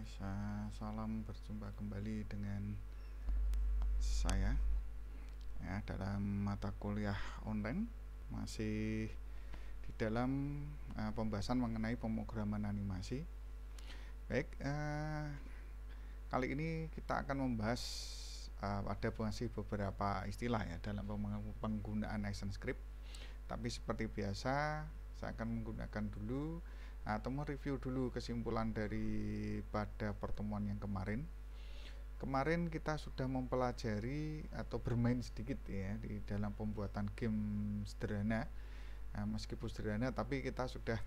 Salam berjumpa kembali dengan saya ya dalam mata kuliah online, masih di dalam pembahasan mengenai pemrograman animasi. Baik, kali ini kita akan membahas ada masih beberapa istilah ya dalam penggunaan ActionScript. Tapi seperti biasa, saya akan menggunakan dulu atau mereview dulu kesimpulan daripada pertemuan yang kemarin. Kemarin kita sudah mempelajari atau bermain sedikit ya di dalam pembuatan game sederhana. Meskipun sederhana, tapi kita sudah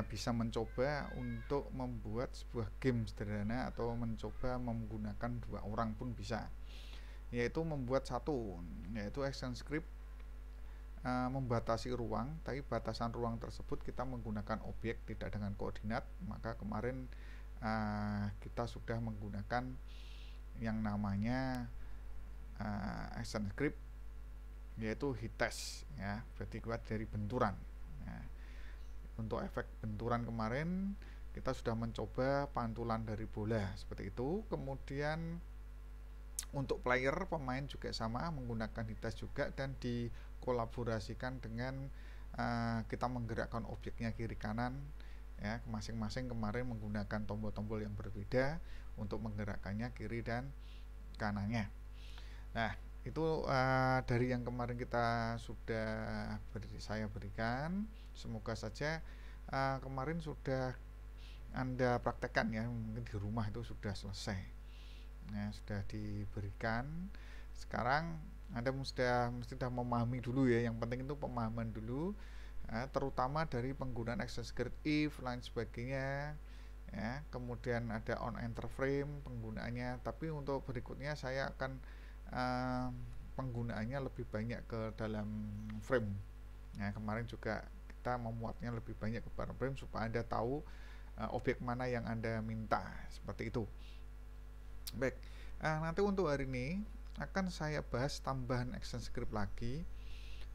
bisa mencoba untuk membuat sebuah game sederhana atau mencoba menggunakan 2 orang pun bisa, yaitu membuat yaitu ActionScript membatasi ruang, tapi batasan ruang tersebut kita menggunakan objek, tidak dengan koordinat. Maka kemarin kita sudah menggunakan yang namanya ActionScript, yaitu heat test ya, berarti kuat dari benturan ya. Untuk efek benturan kemarin kita sudah mencoba pantulan dari bola seperti itu. Kemudian untuk pemain juga sama, menggunakan heat test juga, dan dikolaborasikan dengan kita menggerakkan objeknya kiri kanan ya, masing-masing kemarin menggunakan tombol-tombol yang berbeda untuk menggerakkannya kiri dan kanannya. Nah, itu dari yang kemarin kita sudah saya berikan. Semoga saja kemarin sudah Anda praktekkan ya, mungkin di rumah itu sudah selesai ya, sudah diberikan. Sekarang Anda mesti memahami dulu ya, yang penting itu pemahaman dulu, terutama dari penggunaan ActionScript if lain sebagainya ya. Kemudian ada on enter frame penggunaannya, tapi untuk berikutnya saya akan penggunaannya lebih banyak ke dalam frame ya. Kemarin juga kita memuatnya lebih banyak ke frame supaya Anda tahu objek mana yang Anda minta, seperti itu. Baik, nanti untuk hari ini akan saya bahas tambahan ActionScript lagi,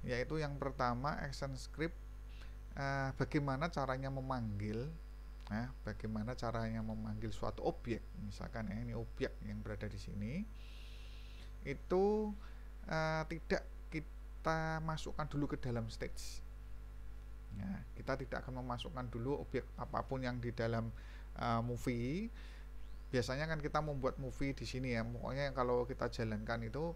yaitu yang pertama ActionScript bagaimana caranya memanggil suatu objek. Misalkan ya, ini objek yang berada di sini itu tidak kita masukkan dulu ke dalam stage ya. Kita tidak akan memasukkan dulu objek apapun yang di dalam movie. Biasanya kan kita membuat movie di sini ya, pokoknya kalau kita jalankan itu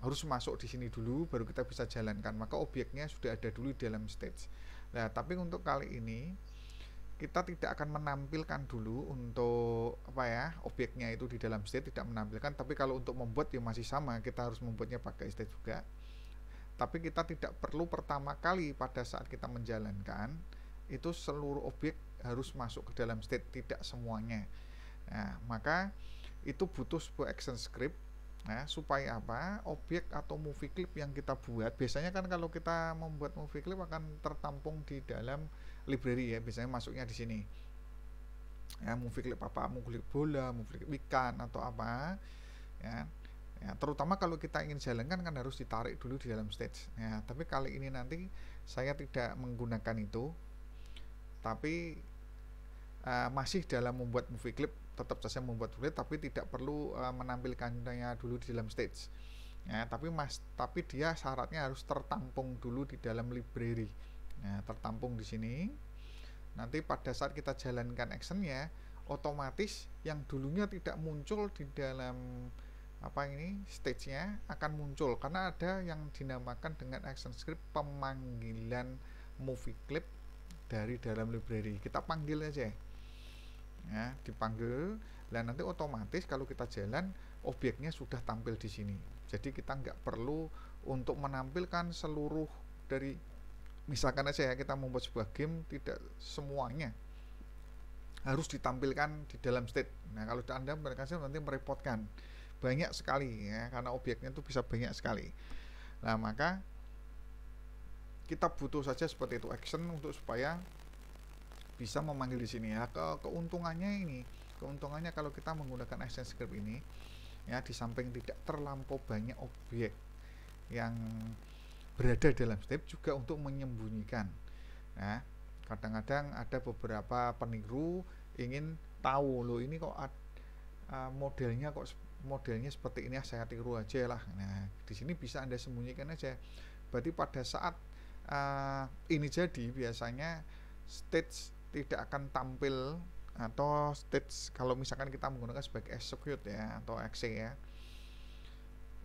harus masuk di sini dulu baru kita bisa jalankan, maka objeknya sudah ada dulu di dalam stage. Nah, tapi untuk kali ini kita tidak akan menampilkan dulu untuk objeknya itu di dalam stage, tidak menampilkan. Tapi kalau untuk membuat ya masih sama, kita harus membuatnya pakai stage juga. Tapi kita tidak perlu pertama kali pada saat kita menjalankan itu seluruh objek harus masuk ke dalam state, tidak semuanya. Nah, maka itu butuh sebuah ActionScript supaya objek atau movie clip yang kita buat, biasanya kan kalau kita membuat movie clip akan tertampung di dalam library ya, biasanya masuknya di sini ya, movie clip movie clip bola, movie clip ikan atau apa ya. Terutama kalau kita ingin jalankan kan harus ditarik dulu di dalam stage ya. Tapi kali ini nanti saya tidak menggunakan itu, tapi masih dalam membuat movie clip, tetap saja membuat movie clip, tapi tidak perlu menampilkannya dulu di dalam stage ya. Tapi dia syaratnya harus tertampung dulu di dalam library ya, tertampung di sini. Nanti pada saat kita jalankan actionnya, otomatis yang dulunya tidak muncul di dalam stage-nya akan muncul, karena ada yang dinamakan dengan ActionScript pemanggilan movie clip dari dalam library. Kita panggil aja ya, dipanggil, dan nanti otomatis kalau kita jalan objeknya sudah tampil di sini. Jadi kita nggak perlu untuk menampilkan seluruh dari, misalkan aja ya, kita membuat sebuah game, tidak semuanya harus ditampilkan di dalam state. Nah, kalau Anda berhasil nanti merepotkan banyak sekali ya, karena objeknya itu bisa banyak sekali. Nah, maka kita butuh saja seperti itu action untuk supaya bisa memanggil di sini ya. Keuntungannya kalau kita menggunakan ActionScript ini ya, di samping tidak terlampau banyak objek yang berada dalam step, juga untuk menyembunyikan. Nah, kadang-kadang ada beberapa peniru ingin tahu loh ini kok modelnya seperti ini, saya tiru aja lah. Nah, di sini bisa Anda sembunyikan aja. Berarti pada saat ini jadi, biasanya stage tidak akan tampil, atau stage kalau misalkan kita menggunakan sebagai execute ya, atau exe ya,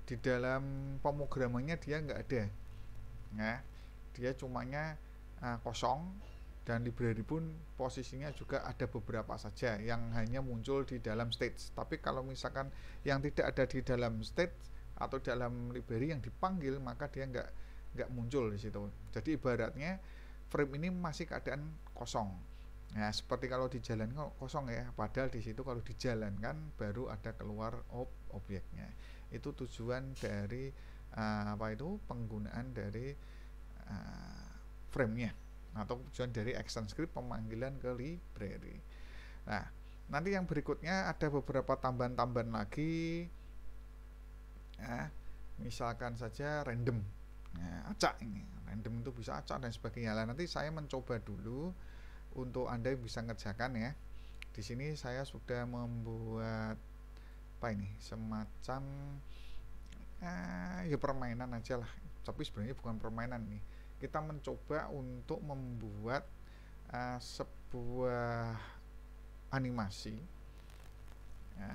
di dalam pemrogramannya dia nggak ada ya, dia cumanya kosong, dan library pun posisinya juga ada beberapa saja yang hanya muncul di dalam stage. Tapi kalau misalkan yang tidak ada di dalam stage atau dalam library yang dipanggil, maka dia nggak muncul di situ. Jadi ibaratnya frame ini masih keadaan kosong. Nah, seperti kalau di jalan kosong ya, padahal di situ kalau dijalankan baru ada keluar objeknya. Itu tujuan dari penggunaan dari frame-nya, atau tujuan dari action script pemanggilan ke library. Nah, nanti yang berikutnya ada beberapa tambahan-tambahan lagi. Misalkan saja random. Nah, acak ini, random itu bisa acak dan sebagainya. Nah, nanti saya mencoba dulu untuk Anda bisa ngerjakan ya. Di sini saya sudah membuat semacam ya permainan aja lah. Tapi sebenarnya bukan permainan nih. Kita mencoba untuk membuat sebuah animasi ya.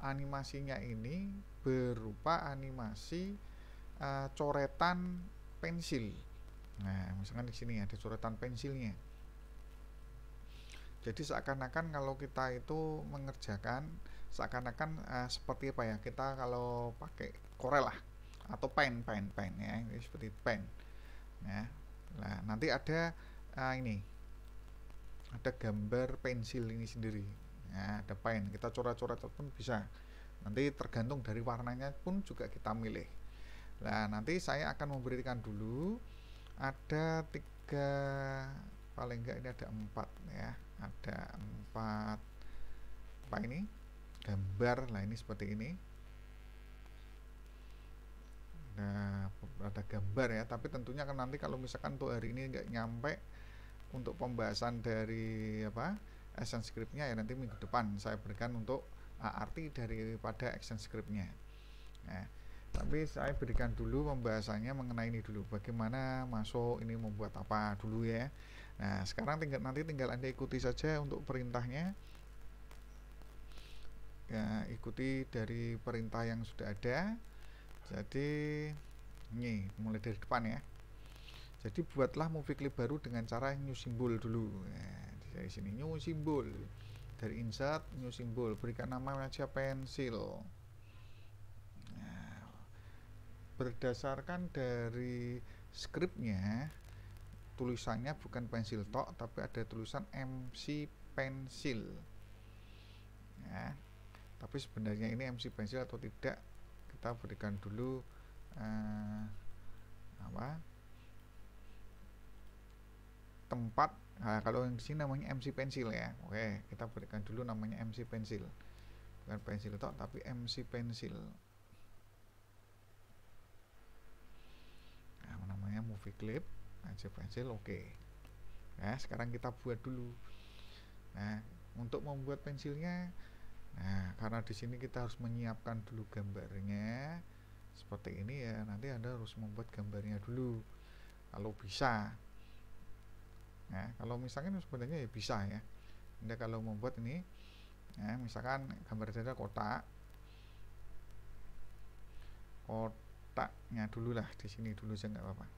Animasinya ini berupa animasi coretan pensil. Nah, misalkan di sini ada coretan pensilnya. Jadi seakan-akan kalau kita itu mengerjakan seakan-akan seperti apa ya, kita kalau pakai Corel lah, atau pen ya, ini seperti pen ya. Nah, nanti ada ini ada gambar pensil ini sendiri ya, ada pen, kita coret-coret pun bisa, nanti tergantung dari warnanya pun juga kita milih. Nah, nanti saya akan memberikan dulu ada 3, paling enggak ini ada 4 ya, ada 4 ini gambar. Nah, ini seperti ini. Nah, ada gambar ya, tapi tentunya kan nanti kalau misalkan untuk hari ini nggak nyampe untuk pembahasan dari action scriptnya ya, nanti minggu depan saya berikan untuk arti daripada action scriptnya. Nah, tapi saya berikan dulu pembahasannya mengenai ini dulu, bagaimana masuk ini membuat apa dulu ya. Nah, sekarang nanti tinggal Anda ikuti saja untuk perintahnya ya, ikuti dari perintah yang sudah ada. Jadi ini mulai dari depan ya. Jadi buatlah movie clip baru dengan cara new symbol dulu. Nah, dari sini new symbol, dari insert new symbol, berikan nama aja pensil. Nah, berdasarkan dari skripnya, tulisannya bukan pensil tok, tapi ada tulisan MC pensil. Ya, tapi sebenarnya ini MC pensil atau tidak, kita berikan dulu tempat. Nah, kalau yang di sini namanya MC pensil ya. Oke, kita berikan dulu namanya MC pensil, bukan pensil tok tapi MC pensil. Nah, namanya movie clip MC pensil. Oke. Nah, sekarang kita buat dulu. Nah, untuk membuat pensilnya, nah, karena di sini kita harus menyiapkan dulu gambarnya seperti ini ya. Nanti Anda harus membuat gambarnya dulu kalau bisa. Nah, kalau misalkan sebenarnya ya bisa ya. Anda kalau membuat ini, nah, misalkan gambar saja kotaknya dulu lah, di sini dulu aja nggak apa-apa.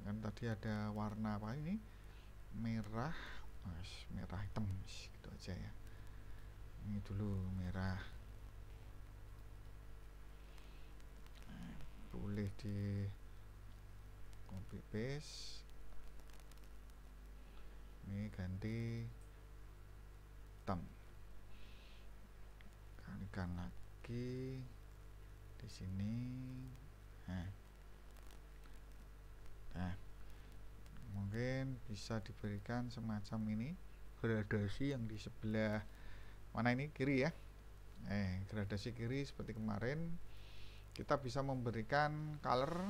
Kan tadi ada warna apa ini, merah, merah hitam gitu aja ya. Ini dulu merah. Nah, boleh di copy paste, ini ganti hitam, kalikan lagi di sini. Nah, mungkin bisa diberikan semacam ini gradasi yang di sebelah mana ini, kiri ya. Gradasi kiri seperti kemarin. kita bisa memberikan color.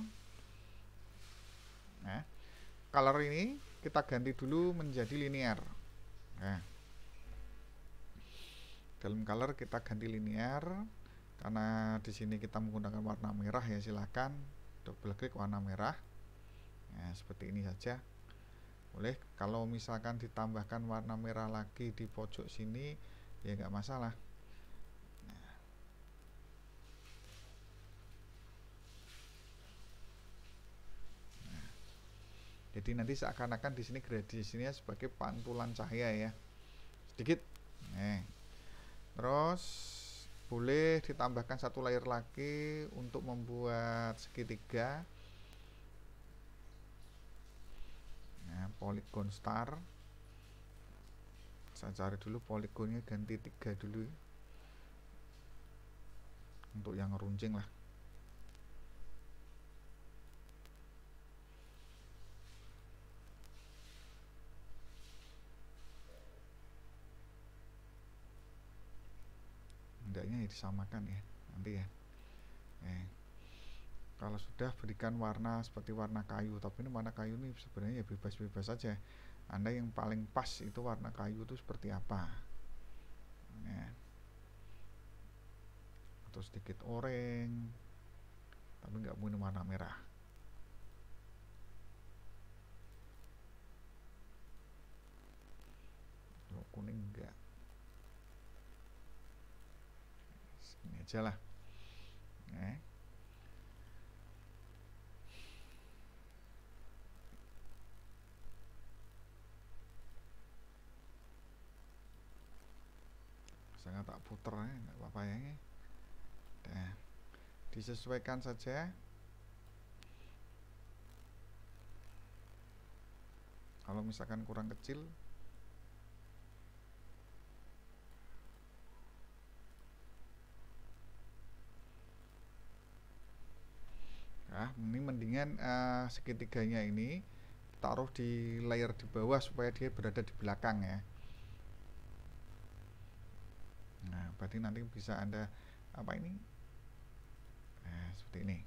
Nah, color ini kita ganti dulu menjadi linear. Nah, dalam color kita ganti linear karena di sini kita menggunakan warna merah ya, silakan double klik warna merah. Nah, seperti ini saja. Boleh, kalau misalkan ditambahkan warna merah lagi di pojok sini ya nggak masalah. Jadi nanti seakan-akan di sini gradasinya sebagai pantulan cahaya ya, sedikit. Terus boleh ditambahkan satu layer lagi untuk membuat segitiga. Nah, polygon star. Saya cari dulu poligonnya, ganti 3 dulu untuk yang runcing lah. Hendaknya ya disamakan ya nanti ya. Kalau sudah, berikan warna seperti warna kayu, tapi ini warna kayu ini sebenarnya ya bebas-bebas saja. Anda yang paling pas itu warna kayu itu seperti apa ya. Atau sedikit oranye tapi nggak punya warna merah. Kuning enggak, ini aja lah. Saya tak puter ya, nggak apa-apa ya. Nah, disesuaikan saja. Kalau misalkan kurang kecil, nah ini mendingan segitiganya ini taruh di layer di bawah supaya dia berada di belakang ya. Nah, berarti nanti bisa Anda apa ini? Nah, seperti ini.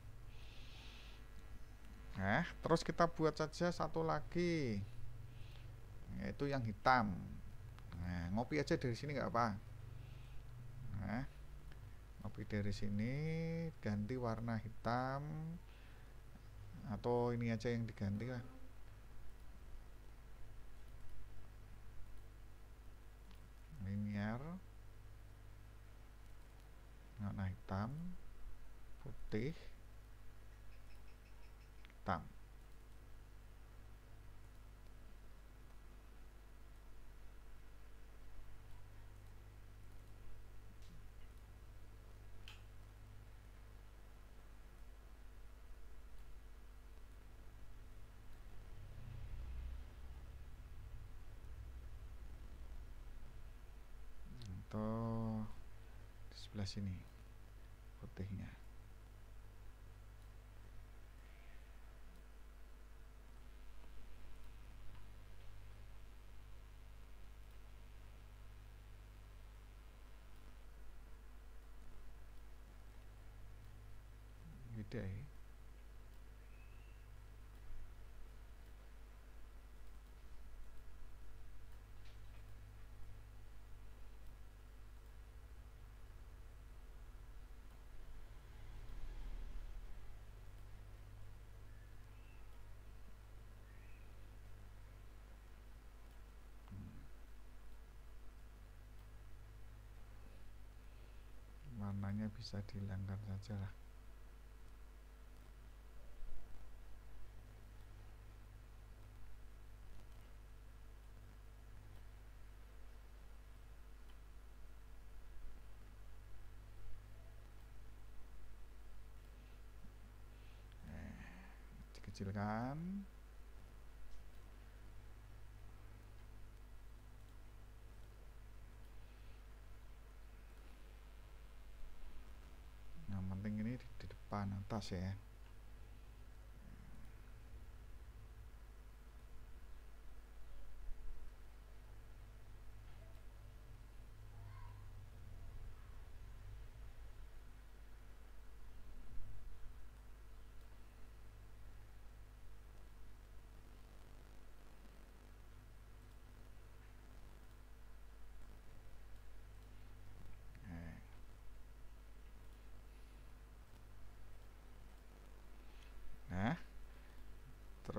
Nah, terus kita buat saja satu lagi, yaitu yang hitam. Nah, ngopi aja dari sini nggak apa. Nah, ngopi dari sini, ganti warna hitam, atau ini aja yang diganti lah. Linear, warna hitam, putih, hitam. Atau di sebelah sini putihnya. Beda ya. Warnanya bisa dihilangkan saja lah. Dikecilkan. Yang penting ini di depan atas ya.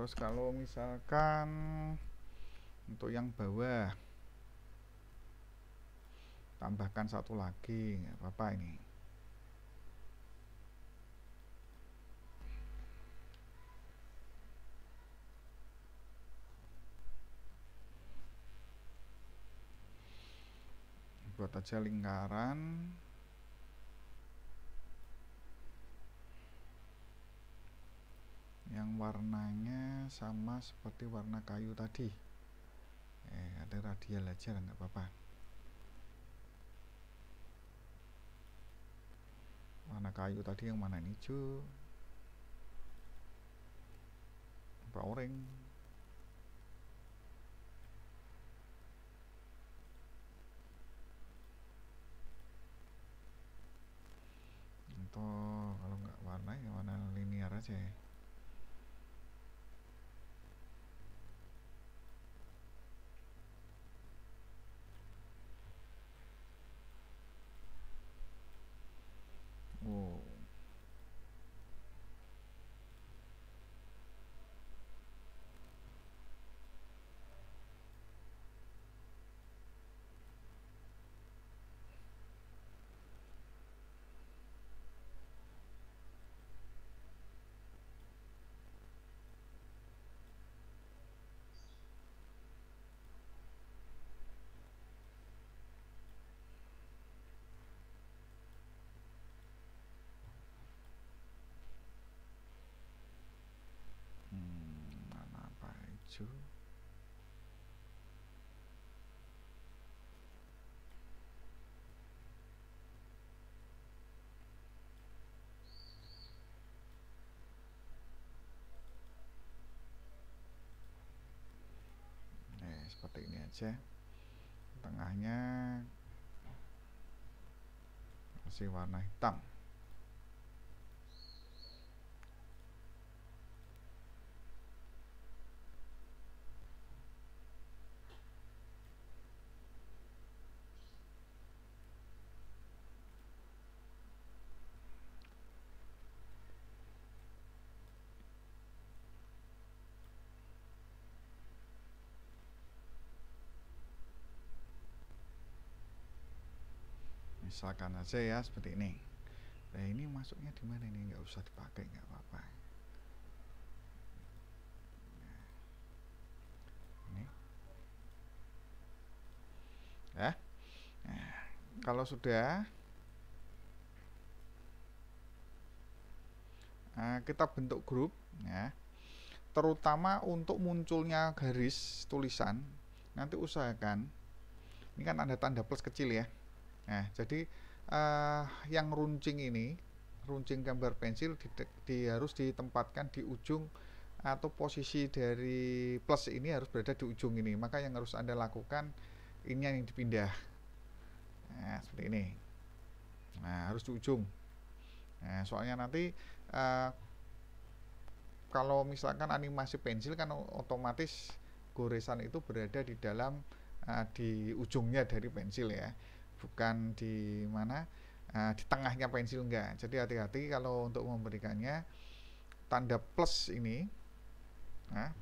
Terus kalau misalkan untuk yang bawah tambahkan satu lagi, nggak apa-apa ini. Buat aja lingkaran. Yang warnanya sama seperti warna kayu tadi. Ada radial aja nggak apa-apa. Warna kayu tadi yang mana ini? Hijau apa oranye? Atau kalau nggak warna ya warna linear aja ya. Oh. Mana apa hijau? Seperti ini aja. Tengahnya masih warna hitam. Misalkan aja ya seperti ini. Nah ini masuknya di mana ini? Nggak usah dipakai, nggak apa-apa. Ini ya. Nah, kalau sudah kita bentuk grup ya. Terutama untuk munculnya garis tulisan, nanti usahakan ini kan ada tanda plus kecil ya. Nah, jadi yang runcing ini, runcing gambar pensil harus ditempatkan di ujung atau posisi dari plus ini harus berada di ujung ini. Maka yang harus Anda lakukan ini yang dipindah. Nah, seperti ini. Nah, harus di ujung. Nah, soalnya nanti kalau misalkan animasi pensil kan otomatis goresan itu berada di dalam di ujungnya dari pensil ya, bukan di mana di tengahnya pensil, enggak. Jadi hati-hati kalau untuk memberikannya tanda plus ini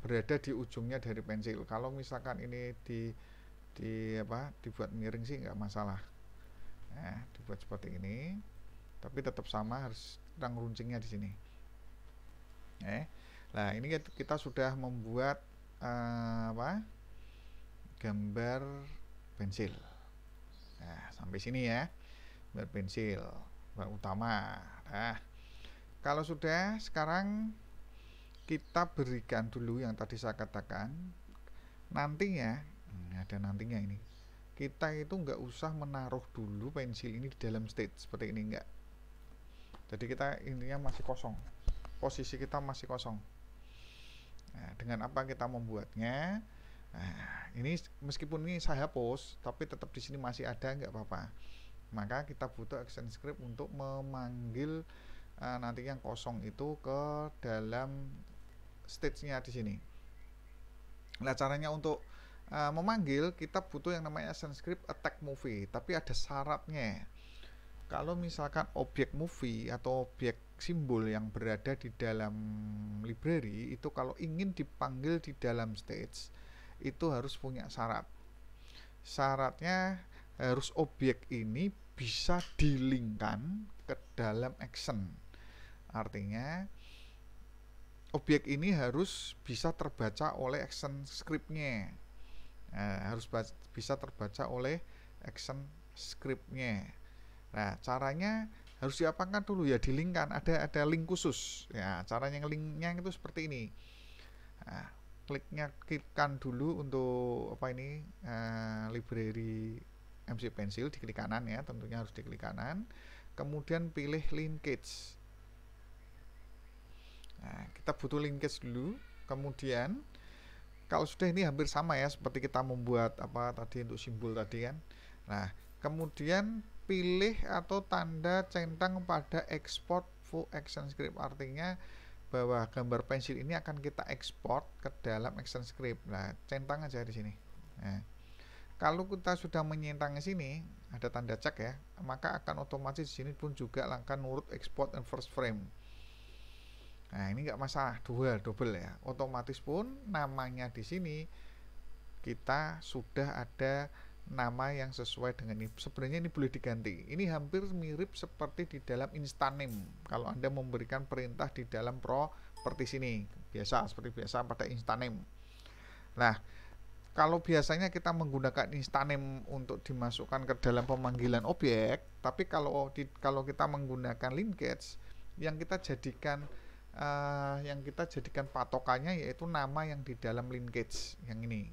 berada di ujungnya dari pensil. Kalau misalkan ini dibuat miring sih nggak masalah. Nah, dibuat seperti ini, tapi tetap sama, harus terang runcingnya di sini. Nah ini kita sudah membuat gambar pensil. Nah sampai sini ya, gambar pensil gambar utama. Nah kalau sudah, sekarang kita berikan dulu yang tadi saya katakan. Nantinya ada nantinya ini, kita itu nggak usah menaruh dulu pensil ini di dalam stage seperti ini, enggak. Jadi kita intinya masih kosong, posisi kita masih kosong. Nah, dengan apa kita membuatnya? Nah, ini meskipun ini saya hapus, tapi tetap di sini masih ada, nggak apa-apa. Maka kita butuh action script untuk memanggil nanti yang kosong itu ke dalam stage-nya di sini. Nah, caranya untuk memanggil, kita butuh yang namanya action script attack movie, tapi ada syaratnya. Kalau misalkan objek movie atau objek simbol yang berada di dalam library itu kalau ingin dipanggil di dalam stage itu harus punya syarat. Syaratnya harus objek ini bisa dilingkan ke dalam action. Artinya objek ini harus bisa terbaca oleh action scriptnya. Nah, harus bisa terbaca oleh action scriptnya. Nah, caranya harus diapakan dulu ya, dilingkan, ada link khusus. Ya, caranya linknya itu seperti ini. Nah, klikkan dulu untuk apa ini library MC Pencil, diklik kanan ya, tentunya harus diklik kanan. Kemudian pilih linkage. Nah, kita butuh linkage dulu. Kemudian kalau sudah, ini hampir sama ya seperti kita membuat apa tadi untuk simbol tadi kan. Nah, kemudian pilih atau tanda centang pada export full action script, artinya bahwa gambar pensil ini akan kita ekspor ke dalam action script. Nah, centang aja di sini. Nah, kalau kita sudah menyentang di sini, ada tanda cek ya, maka akan otomatis di sini pun juga akan nurut export and first frame. Nah, ini nggak masalah, double ya. Otomatis pun namanya di sini kita sudah ada nama yang sesuai dengan ini. Sebenarnya ini boleh diganti. Ini hampir mirip seperti di dalam Instanim. Kalau Anda memberikan perintah di dalam properti sini, biasa seperti biasa pada Instanim. Nah, kalau biasanya kita menggunakan Instanim untuk dimasukkan ke dalam pemanggilan objek, tapi kalau kita menggunakan linkage, yang kita jadikan patokannya yaitu nama yang di dalam linkage yang ini.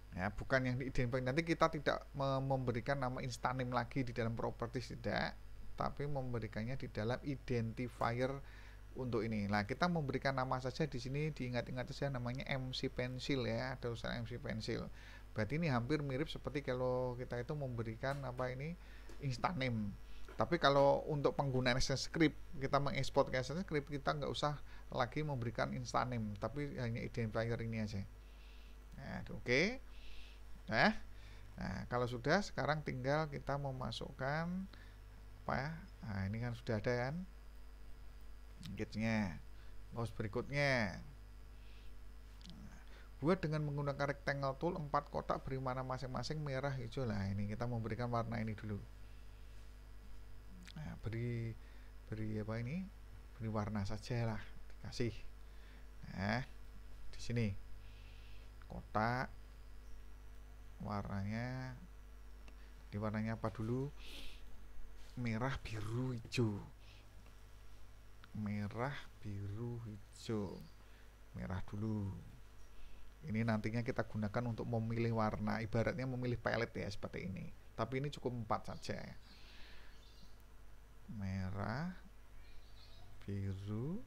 Ya, bukan yang diidentifikasi. Nanti kita tidak memberikan nama Instanim lagi di dalam properties, tidak, tapi memberikannya di dalam identifier untuk ini. Nah, kita memberikan nama saja di sini, diingat-ingat saja namanya MC Pencil ya, ada usaha MC Pencil. Berarti ini hampir mirip seperti kalau kita itu memberikan apa ini Instanim. Tapi kalau untuk penggunaan action script, kita mengekspor ke action script, kita nggak usah lagi memberikan Instanim, tapi hanya identifier ini aja. Nah, oke. Nah, kalau sudah, sekarang tinggal kita memasukkan apa ya? Nah, ini kan sudah ada kan linkage-nya. Terus berikutnya, buat dengan menggunakan rectangle tool 4 kotak beri warna masing-masing merah, hijau. Nah, ini kita memberikan warna ini dulu. Nah, beri apa ini? Beri warna saja lah, dikasih. Nah, di sini kotak warnanya apa dulu? Merah, biru, hijau. Merah, biru, hijau. Merah dulu. Ini nantinya kita gunakan untuk memilih warna, ibaratnya memilih palette ya, seperti ini. Tapi ini cukup 4 saja ya. Merah, biru,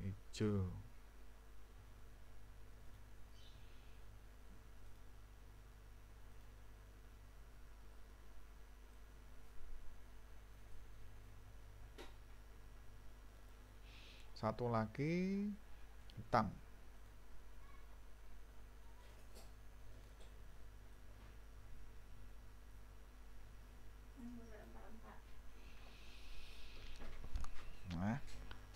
hijau. Satu lagi hitam. Nah,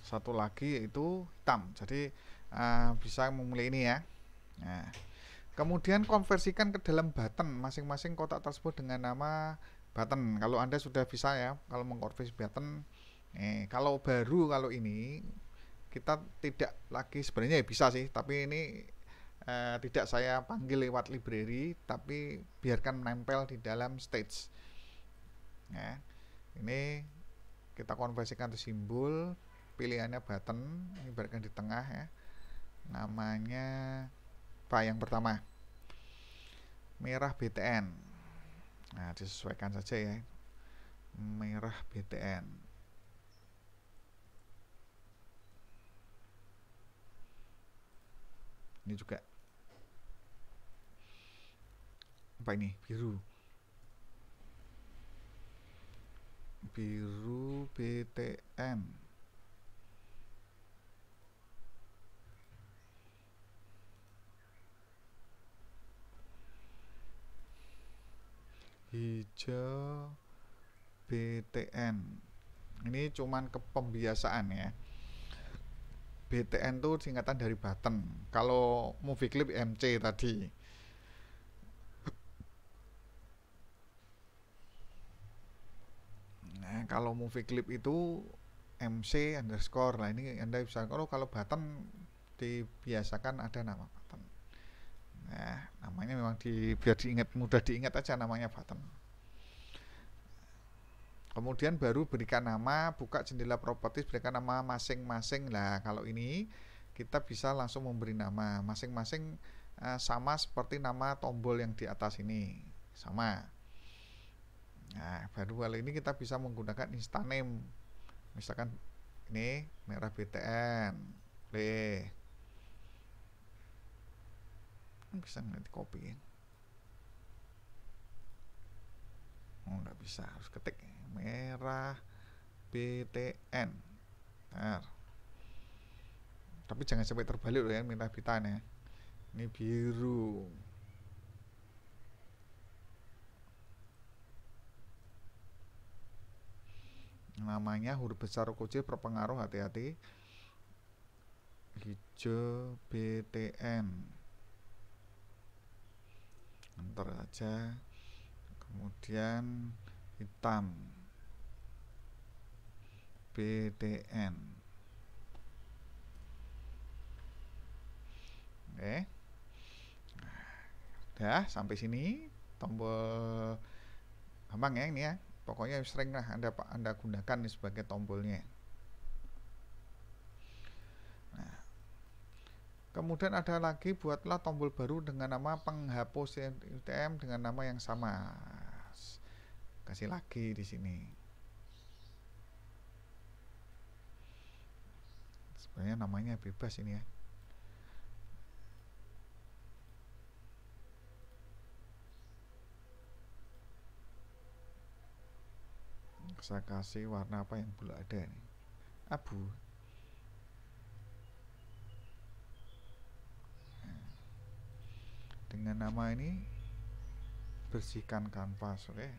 satu lagi yaitu hitam. Jadi bisa memilih ini ya. Nah, kemudian konversikan ke dalam button masing-masing kotak tersebut dengan nama button. Kalau Anda sudah bisa ya, kalau mengkonversi button. Kalau baru, kalau ini kita tidak lagi, sebenarnya ya bisa sih, tapi ini tidak saya panggil lewat library, tapi biarkan menempel di dalam stage. Ya, ini kita konversikan ke simbol, pilihannya button, ibaratkan di tengah ya. Namanya apa yang pertama? Merah BTN. Nah, disesuaikan saja ya. Merah BTN. Ini juga apa ini? Biru. Biru BTN. hijau BTN. Ini cuman kepembiasaan ya. BTN itu singkatan dari button. Kalau movie clip MC tadi. Nah, kalau movie clip itu MC underscore. Nah, ini Anda bisa kalau button dibiasakan ada nama button. Nah, namanya memang biar diingat, mudah diingat aja namanya button. Kemudian baru berikan nama, buka jendela properties, berikan nama masing-masing. Nah, kalau ini kita bisa langsung memberi nama masing-masing, sama seperti nama tombol yang di atas ini, sama. Nah, baru kali ini kita bisa menggunakan instant name. Misalkan ini merah BTN. Bisa nanti copy. Oh, nggak bisa, harus ketik merah BTN. Nah, tapi jangan sampai terbalik loh ya, merah BTN ya. Ini biru. Namanya huruf besar kecil berpengaruh, hati-hati. Hijau BTN. Enter aja. Kemudian hitam BTN. Oke. Udah sampai sini tombol gampang ya ini ya. Pokoknya sering lah Anda gunakan sebagai tombolnya. Nah, kemudian ada lagi, buatlah tombol baru dengan nama penghapus UTM dengan nama yang sama. Kasih lagi di sini. Sebenarnya namanya bebas ini ya. Saya kasih warna apa yang belum ada nih, abu. Dengan nama ini bersihkan kanvas, oke.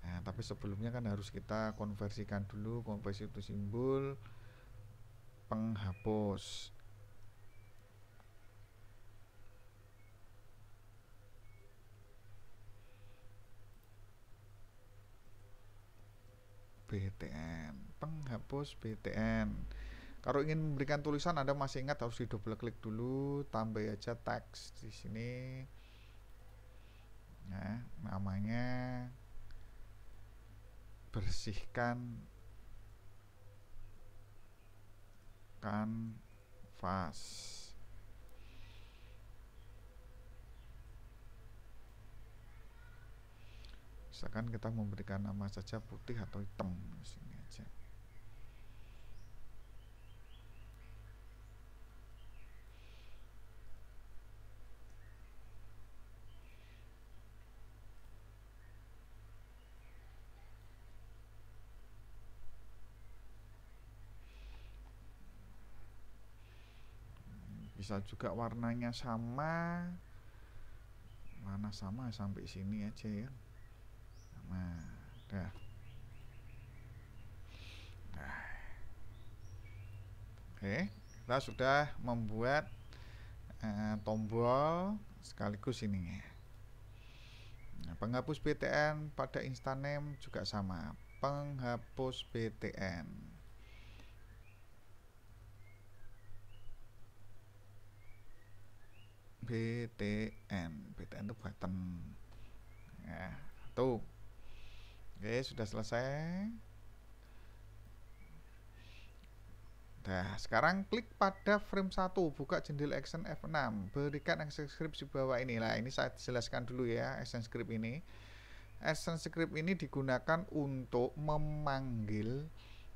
Nah, tapi sebelumnya kan harus kita konversikan dulu, konversi itu simbol penghapus. BTN, penghapus BTN. Kalau ingin memberikan tulisan, Anda masih ingat harus di double klik dulu, tambah aja teks di sini. Nah, namanya bersihkan kanvas. Misalkan kita memberikan nama saja putih atau hitam di sini aja. Bisa juga warnanya sama, warna sama sampai sini aja ya. Nah, dah. Nah. Oke, kita sudah membuat tombol sekaligus ini. Nah, penghapus BTN pada instant name juga sama, penghapus BTN. BTN itu button. Ya, tuh. Oke, sudah selesai. Nah, sekarang klik pada frame 1, buka jendela action F6, berikan action script di bawah ini. Nah, ini saya jelaskan dulu ya, action script ini. Action script ini digunakan untuk memanggil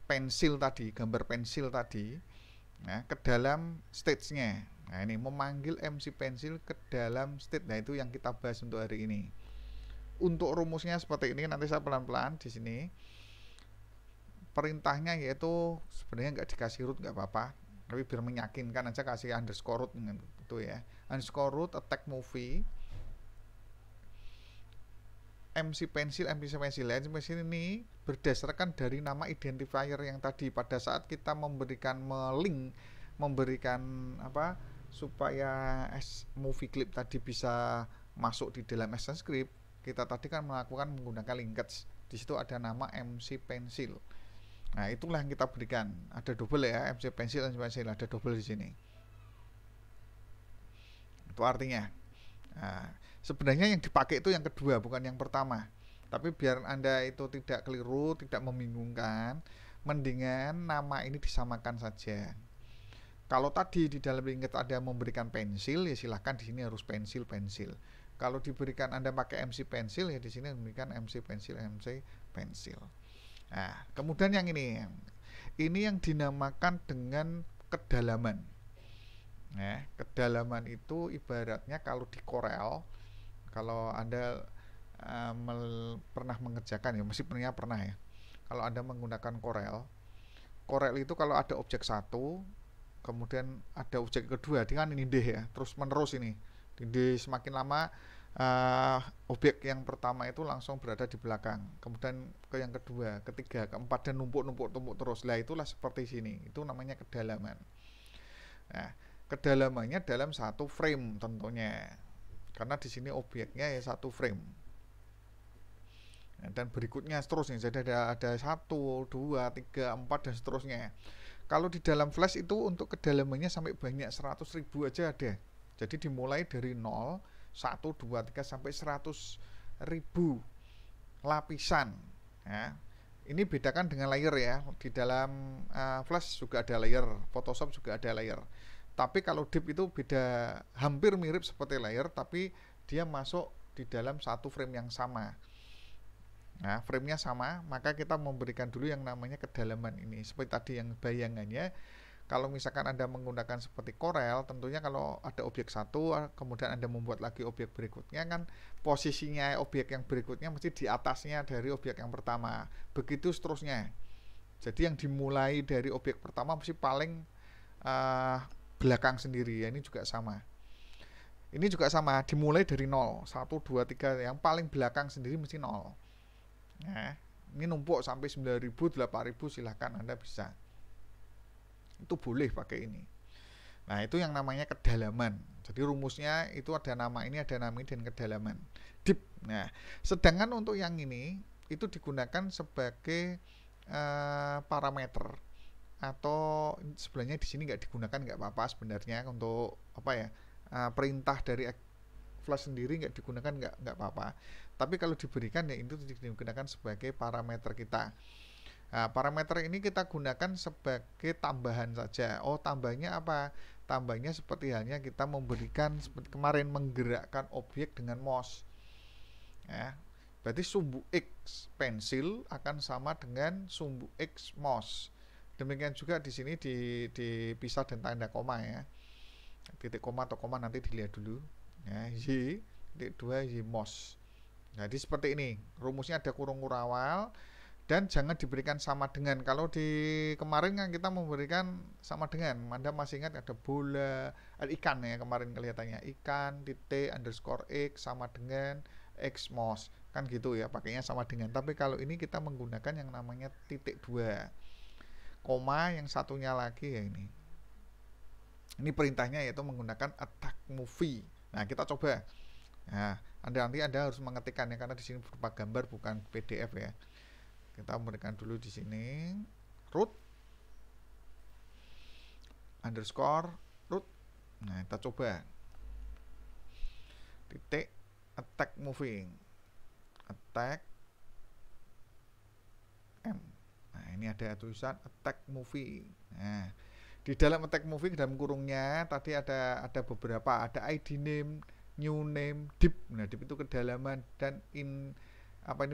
pensil tadi, gambar pensil tadi, nah, ke dalam stage-nya. Nah, ini memanggil MC pensil ke dalam stage. Nah, itu yang kita bahas untuk hari ini. Untuk rumusnya seperti ini, nanti saya pelan-pelan di sini. Perintahnya yaitu sebenarnya nggak dikasih root nggak apa-apa, tapi biar meyakinkan aja kasih underscore root gitu ya. Underscore root attack movie MC Pencil ini berdasarkan dari nama identifier yang tadi. Pada saat kita memberikan supaya movie clip tadi bisa masuk di dalam ActionScript, kita tadi kan menggunakan linkage. Di situ ada nama MC Pencil. Nah, itulah yang kita berikan. Ada double ya, MC Pencil ada double di sini. Itu artinya. Nah, sebenarnya yang dipakai itu yang kedua, bukan yang pertama. Tapi biar Anda itu tidak keliru, tidak membingungkan, mendingan nama ini disamakan saja. Kalau tadi di dalam linkage ada memberikan pensil, ya silahkan di sini harus pensil. Kalau diberikan Anda pakai MC Pencil, ya di sini memberikan MC Pencil. Nah, kemudian yang ini yang dinamakan dengan kedalaman. Nah, kedalaman itu ibaratnya kalau di Corel, kalau Anda pernah mengerjakan ya, mesti pernah ya. Kalau Anda menggunakan Corel itu kalau ada objek satu, kemudian ada objek kedua, dia kan ini D ya, terus menerus ini. D semakin lama objek yang pertama itu langsung berada di belakang, kemudian ke yang kedua, ketiga, keempat, dan numpuk terus. Lah itulah seperti sini, itu namanya kedalaman. Nah, kedalamannya dalam satu frame tentunya, karena di sini objeknya ya satu frame. Nah, dan berikutnya seterusnya, jadi ada 1, 2, 3, 4 dan seterusnya. Kalau di dalam Flash itu untuk kedalamannya sampai banyak 100.000 aja ada. Jadi dimulai dari 0, 1, 2, 3 sampai 100.000 lapisan. Ya. Ini bedakan dengan layer ya. Di dalam Flash juga ada layer, Photoshop juga ada layer. Tapi kalau Deep itu beda, hampir mirip seperti layer, tapi dia masuk di dalam satu frame yang sama. Nah, frame-nya sama, maka kita memberikan dulu yang namanya kedalaman ini. Seperti tadi yang bayangannya, kalau misalkan Anda menggunakan seperti Corel, tentunya kalau ada objek satu, kemudian Anda membuat lagi objek berikutnya, kan posisinya objek yang berikutnya mesti di atasnya dari objek yang pertama. Begitu seterusnya. Jadi yang dimulai dari objek pertama mesti paling belakang sendiri ya. Ini juga sama. Ini juga sama, dimulai dari 0, 1, 2, 3, yang paling belakang sendiri mesti 0. Nah, ini numpuk sampai 9.000, 8.000, silahkan Anda bisa. Itu boleh pakai ini. Nah, itu yang namanya kedalaman. Jadi rumusnya itu ada nama ini, dan kedalaman. Deep. Nah, sedangkan untuk yang ini itu digunakan sebagai parameter, atau sebenarnya di sini nggak digunakan, nggak apa-apa sebenarnya, untuk perintah dari Flash sendiri nggak digunakan, nggak apa-apa. Tapi kalau diberikan ya itu digunakan sebagai parameter kita. Nah, parameter ini kita gunakan sebagai tambahan saja. Oh, tambahnya apa? Tambahnya seperti halnya kita memberikan seperti kemarin, menggerakkan objek dengan mouse. Ya, berarti sumbu X pensil akan sama dengan sumbu X mouse. Demikian juga di sini dipisah dan tanda koma ya. Titik koma atau koma nanti dilihat dulu. Ya, Y, titik 2, Y mouse. Jadi seperti ini. Rumusnya ada kurung awal. Dan jangan diberikan sama dengan. Kalau di kemarin kan kita memberikan sama dengan. Anda masih ingat ada bola, ada ikan ya kemarin kelihatannya. Ikan, titik, underscore X sama dengan X mouse. Kan gitu ya, pakainya sama dengan. Tapi kalau ini kita menggunakan yang namanya titik 2. Koma yang satunya lagi ya ini. Ini perintahnya yaitu menggunakan attack movie. Nah, kita coba. Nah, nanti Anda harus mengetikkannya karena di sini berupa gambar bukan PDF ya. Kita memberikan dulu di sini root underscore root. Nah, kita coba titik attack moving, attack M. Nah, ini ada tulisan attack moving. Nah, di dalam attack moving dalam kurungnya tadi ada beberapa, ada ID name, new name, deep. Nah, deep itu kedalaman, dan ini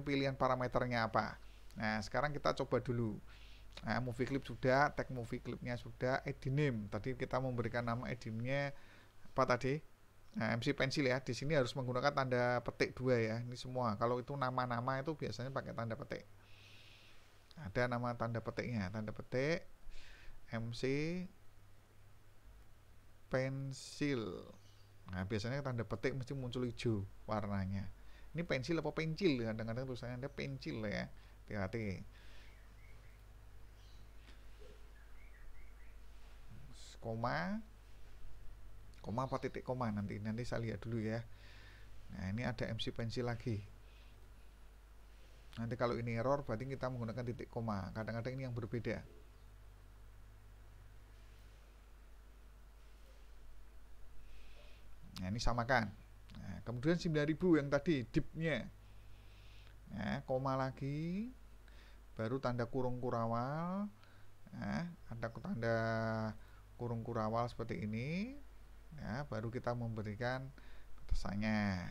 pilihan parameternya apa. Nah, sekarang kita coba dulu. Nah, movie clip sudah, tag movie clipnya sudah, ID name. Tadi kita memberikan nama ID name-nya apa tadi? Nah, MC Pencil ya. Di sini harus menggunakan tanda petik 2 ya. Ini semua. Kalau itu nama-nama itu biasanya pakai tanda petik. Ada nama tanda petiknya, tanda petik MC Pencil. Nah, biasanya tanda petik mesti muncul hijau warnanya. Ini pensil apa pencil? Kadang-kadang tulisannya ada pencil ya. Hati-hati. Koma, koma apa titik koma nanti saya lihat dulu ya. Nah ini ada MC pensil lagi. Nanti kalau ini error berarti kita menggunakan titik koma. Kadang-kadang ini yang berbeda. Nah ini samakan. Nah, kemudian 9000 yang tadi dipnya. Nah, koma lagi, baru tanda kurung kurawal. Nah, ada tanda kurung kurawal seperti ini. Nah, baru kita memberikan batasannya.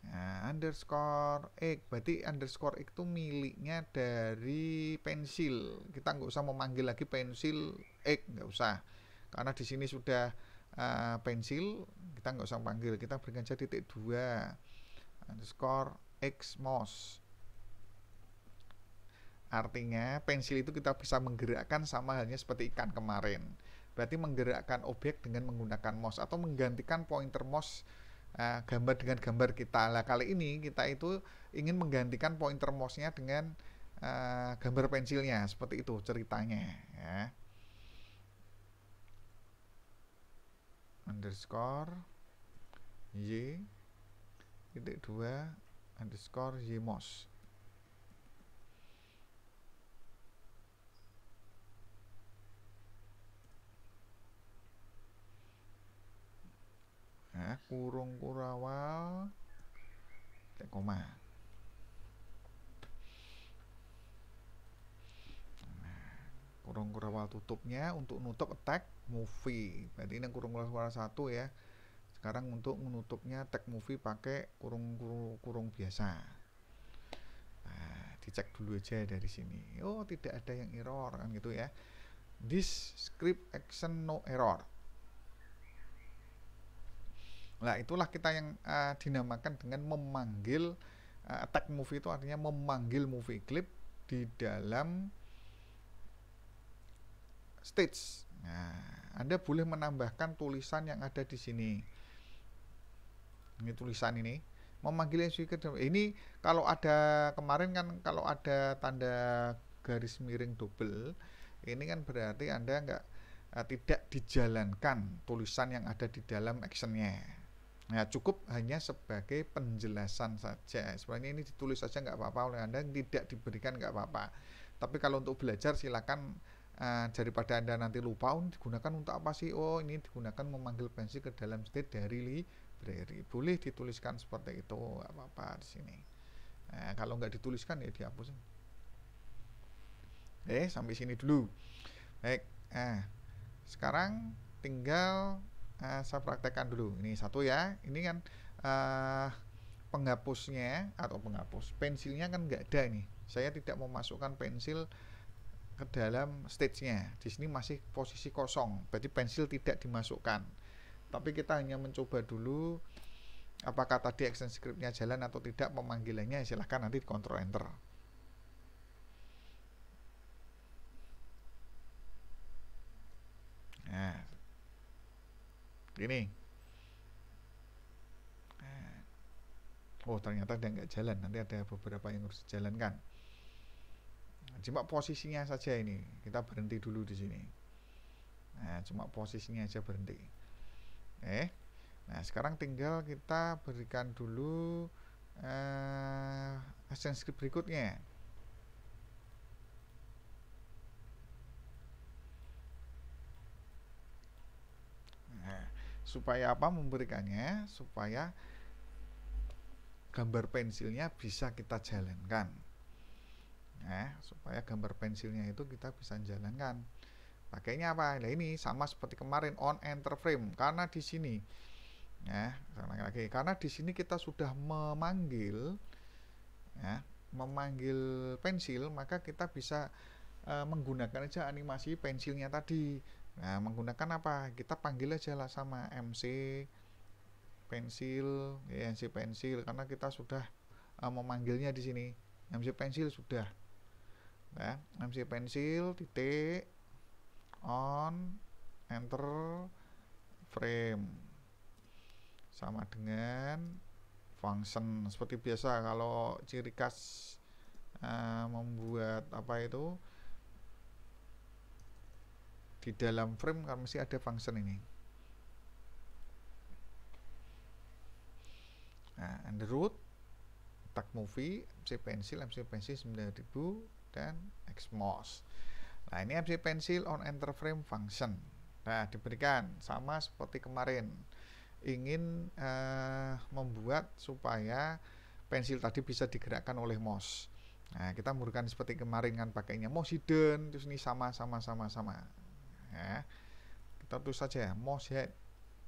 Nah, underscore X, berarti underscore X itu miliknya dari pensil. Kita nggak usah memanggil lagi pensil X, nggak usah, karena di sini sudah pensil, kita nggak usah panggil, kita berikan saja titik 2 underscore X mouse. Artinya pensil itu kita bisa menggerakkan sama halnya seperti ikan kemarin. Berarti menggerakkan objek dengan menggunakan mouse atau menggantikan pointer mouse gambar dengan gambar kita. Nah kali ini kita itu ingin menggantikan pointer mouse-nya dengan gambar pensilnya, seperti itu ceritanya ya. Underscore y titik 2 underscore y mouse. Nah, kurung kurawal titik koma. Nah, kurung kurawal tutupnya untuk nutup tag movie. Berarti ini kurung kurawal 1 ya. Sekarang untuk menutupnya tag movie pakai kurung biasa. Nah, dicek dulu aja dari sini. Oh, tidak ada yang error kan gitu ya. This script action no error. Nah, itulah kita yang dinamakan dengan memanggil tag movie, itu artinya memanggil movie clip di dalam stage. Nah, Anda boleh menambahkan tulisan yang ada di sini. Ini tulisan ini memanggil ini kalau ada kemarin kan, kalau ada tanda garis miring double ini kan berarti Anda tidak dijalankan tulisan yang ada di dalam actionnya. Nah, cukup hanya sebagai penjelasan saja. Sebenarnya ini ditulis saja nggak apa-apa oleh Anda, tidak diberikan nggak apa-apa. Tapi kalau untuk belajar silakan, daripada Anda nanti lupa digunakan untuk apa sih. Oh, ini digunakan memanggil pensil ke dalam state dari library. Boleh dituliskan seperti itu, nggak apa-apa di sini. Nah, kalau nggak dituliskan ya dihapus. Sampai sini dulu. Baik. Sekarang tinggal saya praktekkan dulu. Ini satu ya. Ini kan penghapusnya atau penghapus pensilnya kan nggak ada ini. Saya tidak memasukkan pensil ke dalam stage-nya. Di sini masih posisi kosong. Berarti pensil tidak dimasukkan. Tapi kita hanya mencoba dulu apakah tadi action script-nya jalan atau tidak, pemanggilannya silahkan nanti kontrol enter. Nah, gini. Oh, ternyata ada nggak jalan, nanti ada beberapa yang harus dijalankan. Cuma posisinya saja ini, kita berhenti dulu di sini. Nah, cuma posisinya aja berhenti. Nah, sekarang tinggal kita berikan dulu action script berikutnya. Nah, supaya apa memberikannya? Supaya gambar pensilnya bisa kita jalankan. Nah, supaya gambar pensilnya itu kita bisa jalankan. Pakainya apa? Nah, ini sama seperti kemarin, on enter frame. Karena di sini, karena di sini kita sudah memanggil pensil, maka kita bisa menggunakan aja animasi pensilnya tadi. Nah, menggunakan apa? Kita panggil aja lah sama MC pensil, MC pensil, karena kita sudah memanggilnya di sini. MC pensil sudah. Nah, MC pensil titik on enter frame sama dengan function seperti biasa. Kalau ciri khas membuat apa itu di dalam frame kan mesti ada function ini. Nah, under root, tag movie, MC Pencil 9000 dan Xmos. Nah, ini MC Pencil on enter frame function. Nah, diberikan sama seperti kemarin. Ingin membuat supaya pensil tadi bisa digerakkan oleh mouse. Nah, kita memberikan seperti kemarin kan pakainya mouse hidden, terus ini sama. Ya. Kita tulis saja mouse head,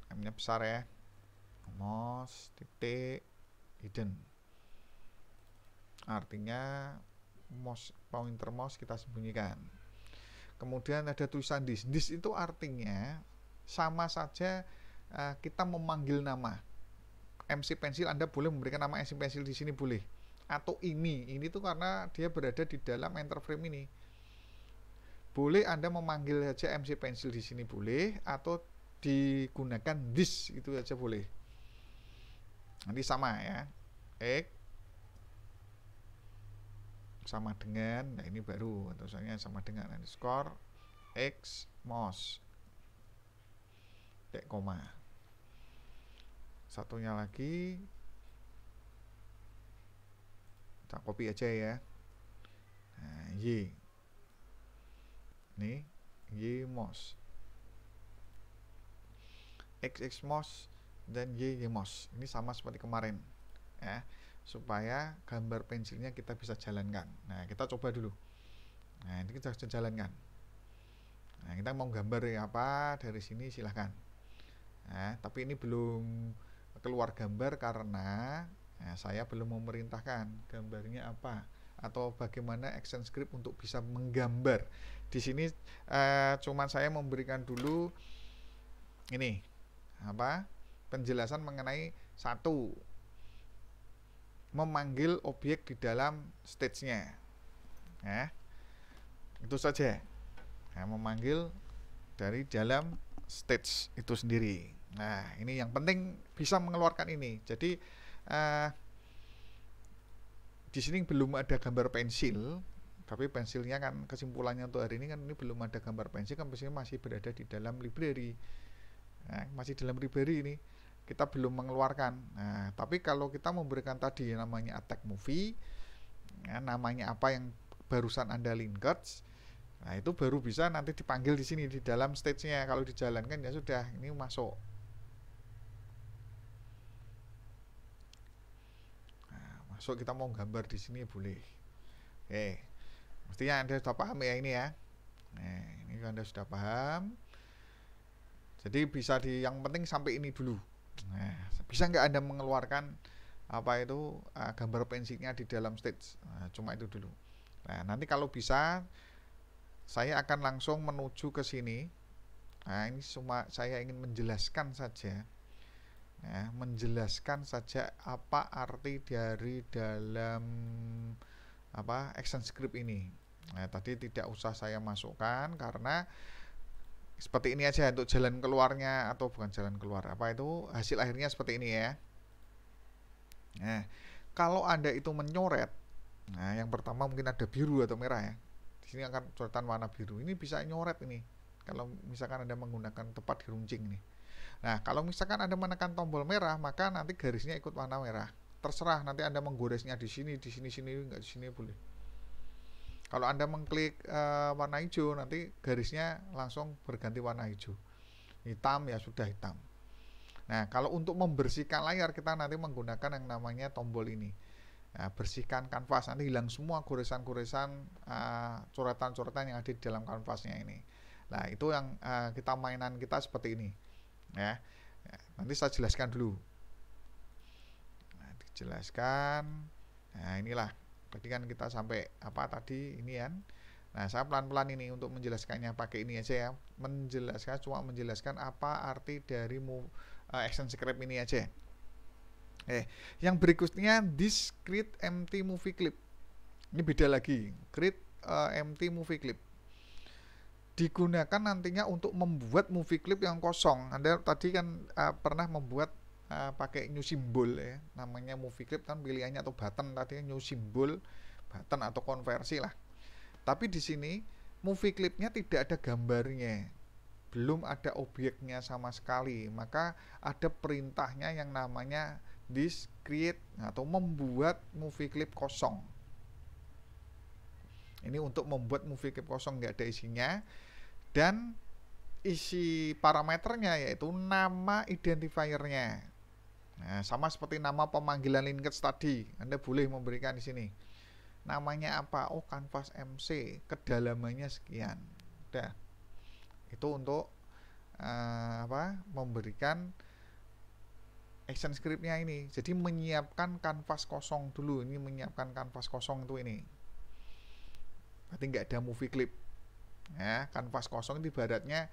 M-nya besar ya, mouse titik hidden, artinya mouse pointer mouse kita sembunyikan. Kemudian ada tulisan this itu artinya sama saja kita memanggil nama MC Pencil. Anda boleh memberikan nama MC Pencil di sini boleh, atau ini tuh karena dia berada di dalam enter frame ini. Boleh Anda memanggil saja MC Pencil di sini boleh, atau digunakan this itu saja boleh. Nanti sama ya, X sama dengan, nah ini baru tulisannya sama dengan underscore Xmos koma. Satunya lagi kita copy aja ya. Nah, Y nih, Ymos, Xmos dan Ymos. Ini sama seperti kemarin ya, supaya gambar pensilnya kita bisa jalankan. Nah, kita coba dulu. Nah, ini kita bisa jalankan. Nah, kita mau gambar apa dari sini silahkan. Nah, tapi ini belum keluar gambar karena saya belum memerintahkan gambarnya apa atau bagaimana action script untuk bisa menggambar. Di sini cuman saya memberikan dulu ini apa penjelasan mengenai satu, memanggil objek di dalam stage-nya ya, itu saja. Nah, memanggil dari dalam stage itu sendiri. Nah, ini yang penting bisa mengeluarkan ini. Jadi di sini belum ada gambar pensil, tapi pensilnya kan kesimpulannya untuk hari ini kan ini belum ada gambar pensil, kan pensilnya masih berada di dalam library. Nah, masih dalam library ini, kita belum mengeluarkan. Nah, tapi kalau kita memberikan tadi namanya attack movie, ya, namanya apa yang barusan Anda linked, nah itu baru bisa nanti dipanggil di sini di dalam stage-nya. Kalau dijalankan ya sudah, ini masuk. Nah, masuk, kita mau gambar di sini boleh. Oke. Mestinya Anda sudah paham ya ini ya. Nah, ini Anda sudah paham. Jadi bisa yang penting sampai ini dulu. Nah, bisa nggak Anda mengeluarkan apa itu gambar pensilnya di dalam stage? Nah, cuma itu dulu. Nah, nanti kalau bisa saya akan langsung menuju ke sini. Nah, ini cuma saya ingin menjelaskan saja. Ya, menjelaskan saja apa arti dari dalam apa action script ini. Nah, tadi tidak usah saya masukkan karena seperti ini aja untuk jalan keluarnya, atau bukan jalan keluar, apa itu hasil akhirnya seperti ini ya. Nah, kalau Anda itu menyoret, nah yang pertama mungkin ada biru atau merah ya. Di sini akan coretan warna biru. Ini bisa nyoret ini. Kalau misalkan Anda menggunakan tepat di runcing nih. Nah, kalau misalkan Anda menekan tombol merah, maka nanti garisnya ikut warna merah. Terserah nanti Anda menggoresnya di sini, enggak di sini boleh. Kalau Anda mengklik warna hijau, nanti garisnya langsung berganti warna hijau. Hitam ya sudah hitam. Nah, kalau untuk membersihkan layar kita nanti menggunakan yang namanya tombol ini. Nah, bersihkan kanvas, nanti hilang semua goresan-goresan coretan-coretan yang ada di dalam kanvasnya ini. Nah, itu yang kita mainan kita seperti ini. Ya. Nanti saya jelaskan dulu. Nah, dijelaskan. Nah, inilah. Tadi kan kita sampai apa tadi ini kan. Nah, saya pelan-pelan ini untuk menjelaskannya pakai ini aja ya. Cuma menjelaskan apa arti dari action script ini aja. Yang berikutnya this create empty movie clip. Ini beda lagi. Create empty movie clip. Digunakan nantinya untuk membuat movie clip yang kosong. Anda tadi kan pernah membuat pakai new symbol ya, namanya movie clip kan pilihannya, atau button tadi new symbol, button atau konversi lah. Tapi di sini movie clipnya tidak ada gambarnya, belum ada objeknya sama sekali, maka ada perintahnya yang namanya this create atau membuat movie clip kosong. Ini untuk membuat movie clip kosong, nggak ada isinya, dan isi parameternya yaitu nama identifiernya. Nah, sama seperti nama pemanggilan linkage tadi, Anda boleh memberikan di sini. Namanya apa? Oh, Canvas MC, kedalamannya sekian. Udah. Itu untuk memberikan action scriptnya ini. Jadi menyiapkan kanvas kosong dulu. Ini menyiapkan kanvas kosong itu ini. Berarti nggak ada movie clip. Ya, kanvas kosong itu ibaratnya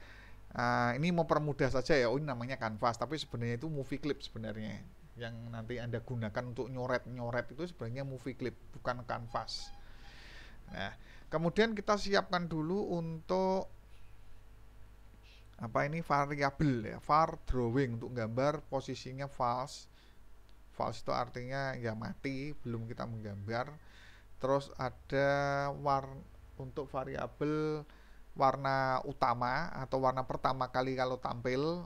ini mempermudah saja ya. Oh, ini namanya kanvas, tapi sebenarnya itu movie clip sebenarnya. Yang nanti Anda gunakan untuk nyoret itu sebenarnya movie clip, bukan kanvas. Nah, kemudian kita siapkan dulu untuk variabel ya, var drawing, untuk gambar posisinya false. False itu artinya ya mati, belum kita menggambar. Terus ada untuk variabel warna utama atau warna pertama kali kalau tampil.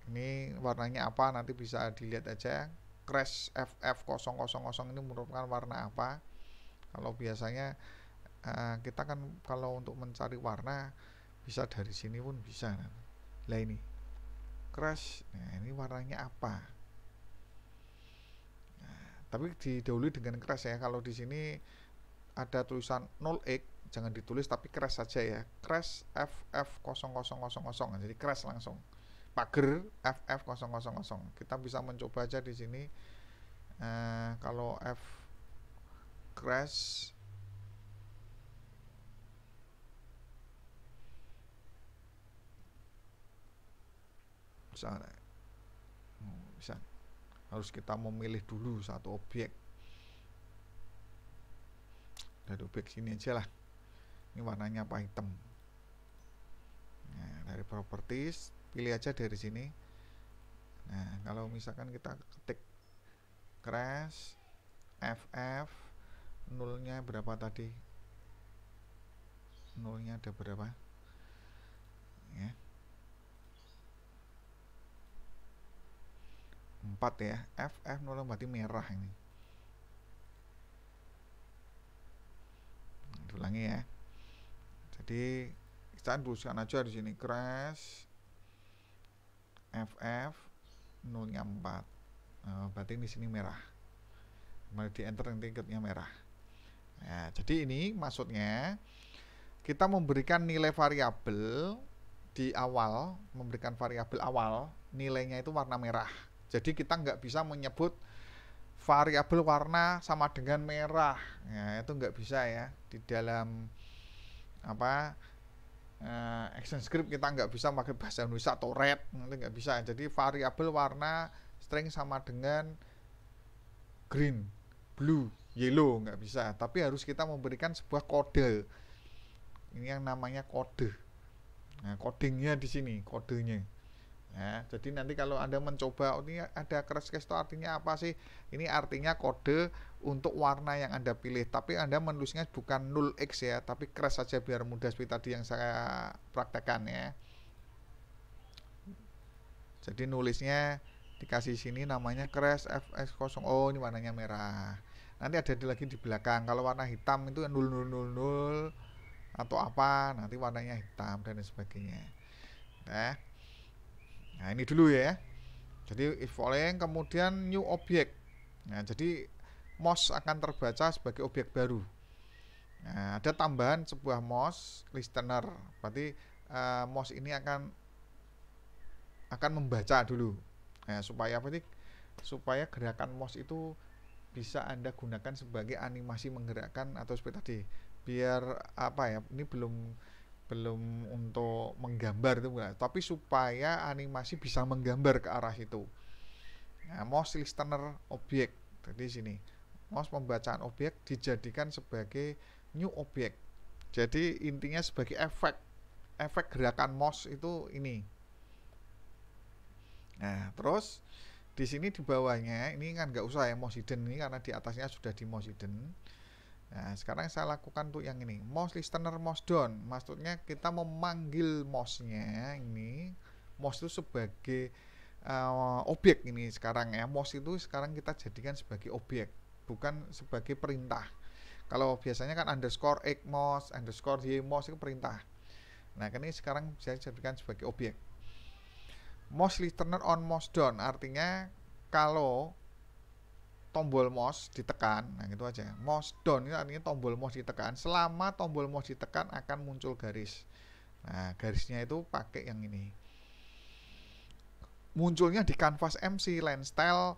Ini warnanya apa, nanti bisa dilihat aja. Crash FF000 ini merupakan warna apa. Kalau biasanya kita kan kalau untuk mencari warna bisa dari sini pun bisa. Lah ini crash, nah ini warnanya apa. Nah, tapi didahului dengan crash ya. Kalau di sini ada tulisan 0x, jangan ditulis tapi crash saja ya. Crash FF0000, jadi crash langsung. Pager FF000. Kita bisa mencoba aja di sini. Kalau F crash bisa. Harus kita memilih dulu satu objek. Dari objek sini aja lah. Ini warnanya apa, hitam. Nah, dari properties pilih aja dari sini. Nah, kalau misalkan kita ketik crash FF, nolnya berapa tadi? Nolnya ada berapa? Ya. 4 ya. FF0 berarti merah ini. Ulangi ya. Jadi kita tuliskan aja di sini crash FF 0-nya 4. Berarti di sini merah. Kemudian di enter nanti tingkatnya merah. Nah, jadi ini maksudnya kita memberikan nilai variabel di awal, memberikan variabel awal, nilainya itu warna merah. Jadi kita nggak bisa menyebut variabel warna sama dengan merah. Ya, itu nggak bisa ya. Di dalam action script kita nggak bisa pakai bahasa Indonesia atau red, nanti nggak bisa. Jadi variabel warna string sama dengan green, blue, yellow, nggak bisa. Tapi harus kita memberikan sebuah kode. Ini yang namanya kode. Nah, codingnya di sini, kodenya. Ya, jadi nanti kalau Anda mencoba, ini ada crash case itu artinya apa sih? Ini artinya kode untuk warna yang Anda pilih, tapi Anda menulisnya bukan 0x ya, tapi crash saja biar mudah seperti tadi yang saya praktekkan ya. Jadi nulisnya dikasih sini namanya crash FX0. Oh, ini warnanya merah. Nanti ada lagi di belakang. Kalau warna hitam itu 0000 atau apa, nanti warnanya hitam dan sebagainya. Nah, ini dulu ya. Jadi if following, kemudian new object. Nah, jadi mouse akan terbaca sebagai objek baru. Nah, ada tambahan sebuah mouse listener. Berarti mouse ini akan membaca dulu. Nah, supaya apa sih? Supaya gerakan mouse itu bisa Anda gunakan sebagai animasi menggerakkan atau seperti tadi. Biar apa ya? Ini belum untuk menggambar itu enggak, tapi supaya animasi bisa menggambar ke arah itu. Nah, mouse listener objek. Jadi sini mouse pembacaan objek dijadikan sebagai new object. Jadi intinya sebagai efek gerakan mouse itu ini. Nah, terus Di sini di bawahnya ini kan nggak usah ya mouse hidden ini karena di atasnya sudah di mouse hidden. Nah, sekarang saya lakukan tuh yang ini, mouse listener mouse down. Maksudnya kita memanggil mouse-nya ini, mouse itu sebagai objek ini sekarang ya. Mouse itu sekarang kita jadikan sebagai objek, bukan sebagai perintah. Kalau biasanya kan underscore x mouse, underscore y mouse itu perintah. Nah, ini sekarang saya jadikan sebagai objek. Mouse listener on mouse down artinya kalau tombol mouse ditekan, nah gitu aja. Mouse down itu artinya tombol mouse ditekan. Selama tombol mouse ditekan akan muncul garis. Nah, garisnya itu pakai yang ini. Munculnya di kanvas MC line style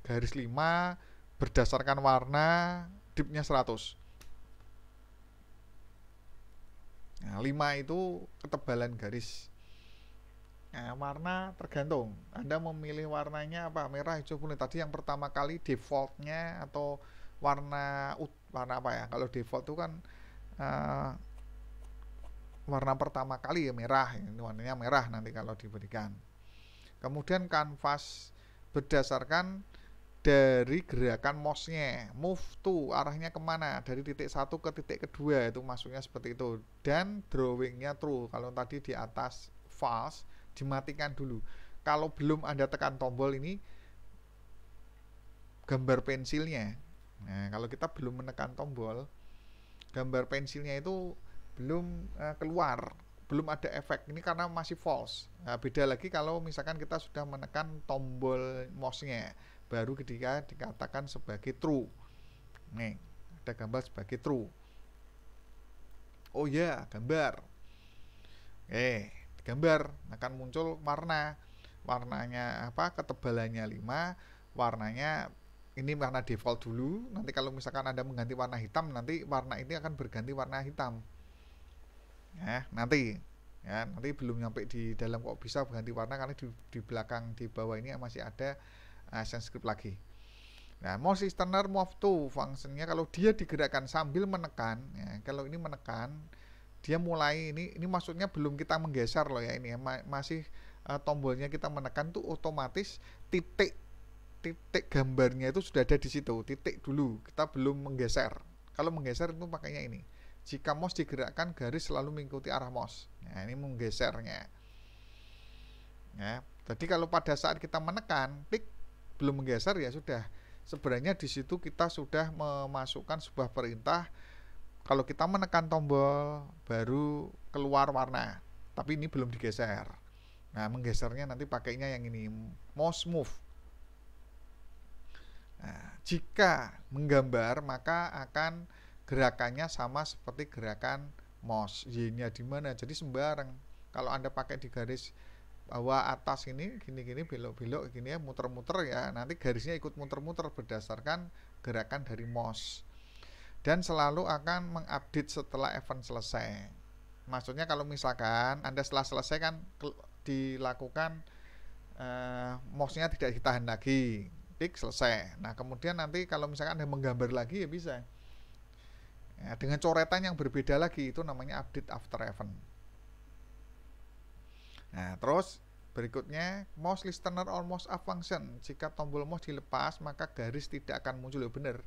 garis 5 berdasarkan warna, dipnya 100. Nah, 5 itu ketebalan garis. Nah, warna tergantung. Anda memilih warnanya apa? Merah, hijau, kuning. Tadi yang pertama kali defaultnya atau warna apa ya? Kalau default itu kan warna pertama kali ya merah. Ini warnanya merah nanti kalau diberikan. Kemudian kanvas berdasarkan dari gerakan mouse-nya, move to arahnya kemana, dari titik 1 ke titik kedua, itu masuknya seperti itu. Dan drawingnya true. Kalau tadi di atas false, dimatikan dulu. Kalau belum Anda tekan tombol ini gambar pensilnya. Nah, kalau kita belum menekan tombol, gambar pensilnya itu belum keluar, belum ada efek. Ini karena masih false. Nah, beda lagi kalau misalkan kita sudah menekan tombol mouse-nya, baru ketika dikatakan sebagai true. Nih, ada gambar sebagai true. Oh ya, gambar. Gambar akan muncul warnanya apa, ketebalannya 5, warnanya ini warna default dulu. Nanti kalau misalkan Anda mengganti warna hitam, nanti warna ini akan berganti warna hitam ya, nanti belum nyampe di dalam kok bisa berganti warna, karena di belakang di bawah ini masih ada ActionScript lagi. Nah, mouse listener move to fungsinya kalau dia digerakkan sambil menekan ya, kalau ini menekan dia mulai ini maksudnya belum kita menggeser loh ya, ini ya, masih tombolnya kita menekan tuh otomatis titik gambarnya itu sudah ada di situ, titik dulu, kita belum menggeser. Kalau menggeser itu pakainya ini. Jika mouse digerakkan, garis selalu mengikuti arah mouse. Nah, ini menggesernya. Ya, jadi kalau pada saat kita menekan, klik belum menggeser ya sudah. Sebenarnya di situ kita sudah memasukkan sebuah perintah. Kalau kita menekan tombol baru keluar warna, tapi ini belum digeser. Nah, menggesernya nanti pakainya yang ini, mouse move. Nah, jika menggambar maka akan gerakannya sama seperti gerakan mouse. Y-nya di mana? Jadi sembarang. Kalau Anda pakai di garis bawah atas ini gini-gini belok-belok gini ya, muter-muter ya, nanti garisnya ikut muter-muter berdasarkan gerakan dari mouse. Dan selalu akan mengupdate setelah event selesai. Maksudnya kalau misalkan Anda setelah selesai kan dilakukan mouse-nya tidak ditahan lagi, klik selesai. Nah, kemudian nanti kalau misalkan Anda menggambar lagi ya bisa ya, dengan coretan yang berbeda lagi, itu namanya update after event. Nah, terus berikutnya mouse listener on mouse up function. Jika tombol mouse dilepas maka garis tidak akan muncul. Ya benar,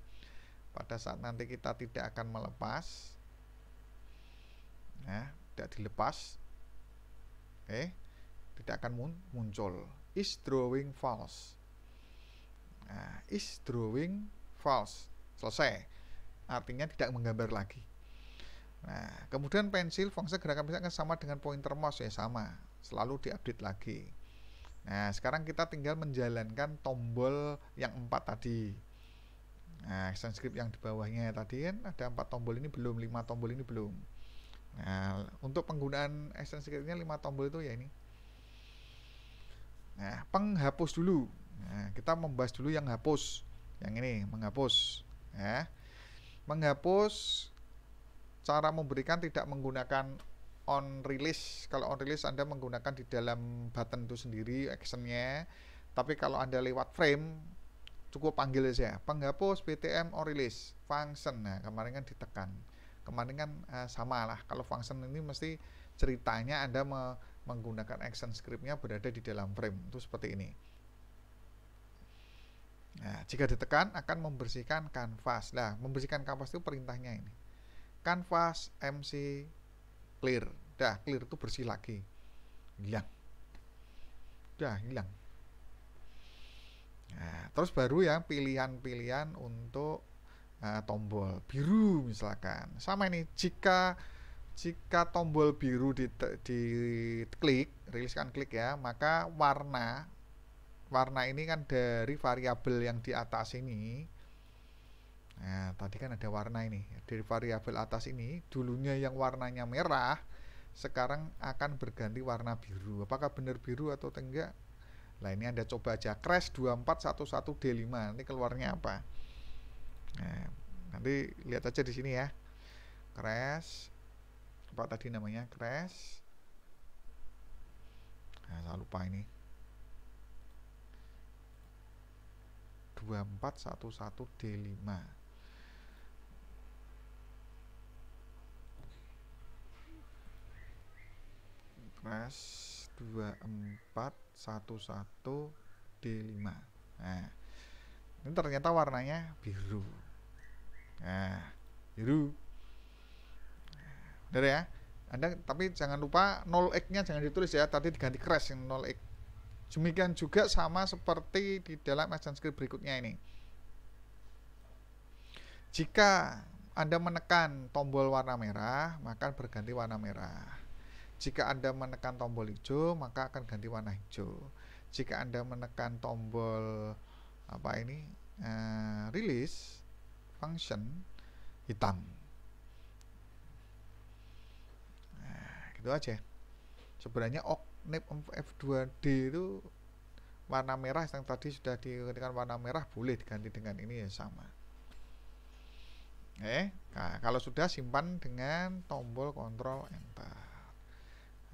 pada saat nanti kita tidak akan melepas, nah, tidak dilepas, tidak akan muncul. Is drawing false. Nah, is drawing false, selesai, artinya tidak menggambar lagi. Nah, kemudian pensil fungsi gerakan pensil sama dengan pointer mouse ya, sama, selalu diupdate lagi. Nah, sekarang kita tinggal menjalankan tombol yang 4 tadi. Nah, ActionScript yang di bawahnya tadi kan ada 4 tombol ini belum, 5 tombol ini belum. Nah, untuk penggunaan ActionScript-nya 5 tombol itu ya ini. Nah, penghapus dulu. Nah, kita membahas dulu yang hapus. Yang ini, menghapus. Ya. Menghapus, cara memberikan tidak menggunakan on release. Kalau on release Anda menggunakan di dalam button itu sendiri actionnya. Tapi kalau Anda lewat frame, cukup panggil saja. Penghapus BTM on release function. Nah, kemarin kan ditekan. Kemarin kan sama lah. Kalau function ini mesti ceritanya Anda menggunakan action script-nya berada di dalam frame. Itu seperti ini. Nah, jika ditekan akan membersihkan kanvas. Nah, membersihkan kanvas itu perintahnya ini. Kanvas MC clear. Dah, clear itu bersih lagi. Hilang. Dah, hilang. Nah, terus baru yang pilihan-pilihan untuk tombol biru misalkan. Sama ini, jika tombol biru diklik, riliskan klik ya, maka warna ini kan dari variabel yang di atas ini. Nah, tadi kan ada warna ini. Dari variabel atas ini, dulunya yang warnanya merah, sekarang akan berganti warna biru. Apakah benar biru atau enggak? Nah, ini Anda coba aja crash 2411D5. Nanti keluarnya apa? Nah, nanti lihat aja di sini ya. Crash apa tadi namanya? Crash. Nah, saya lupa ini. 2411D5. Crash 2411D5. Nah, ini ternyata warnanya biru. Nah, biru. Benar ya? Anda tapi jangan lupa 0x-nya jangan ditulis ya, tadi diganti crash yang 0x. Demikian juga sama seperti di dalam ActionScript berikutnya ini. Jika Anda menekan tombol warna merah, maka berganti warna merah. Jika Anda menekan tombol hijau, maka akan ganti warna hijau. Jika Anda menekan tombol release function, hitam. Nah, gitu aja. Sebenarnya Octave F2D itu warna merah yang tadi sudah diketikkan warna merah boleh diganti dengan ini ya sama. Nah, kalau sudah simpan dengan tombol Ctrl Enter.